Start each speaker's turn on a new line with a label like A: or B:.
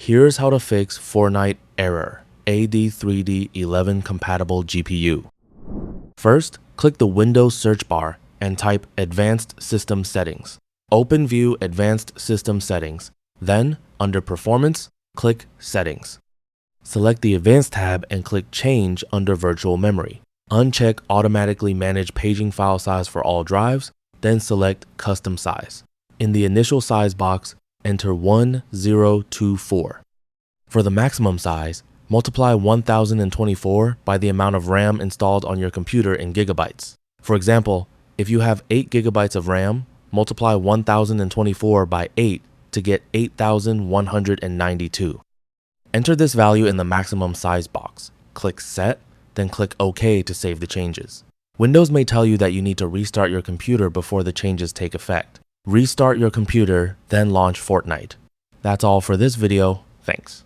A: Here's how to fix Fortnite error, D3D11-Compatible GPU. First, click the Windows search bar and type Advanced System Settings. Open View Advanced System Settings. Then, under Performance, click Settings. Select the Advanced tab and click Change under Virtual Memory. Uncheck Automatically Manage Paging File Size for all drives, then select Custom Size. In the Initial Size box, enter 1024. For the maximum size, multiply 1024 by the amount of RAM installed on your computer in gigabytes. For example, if you have 8 gigabytes of RAM, multiply 1024 by 8 to get 8192. Enter this value in the maximum size box. Click Set, then click OK to save the changes. Windows may tell you that you need to restart your computer before the changes take effect. Restart your computer, then launch Fortnite. That's all for this video. Thanks.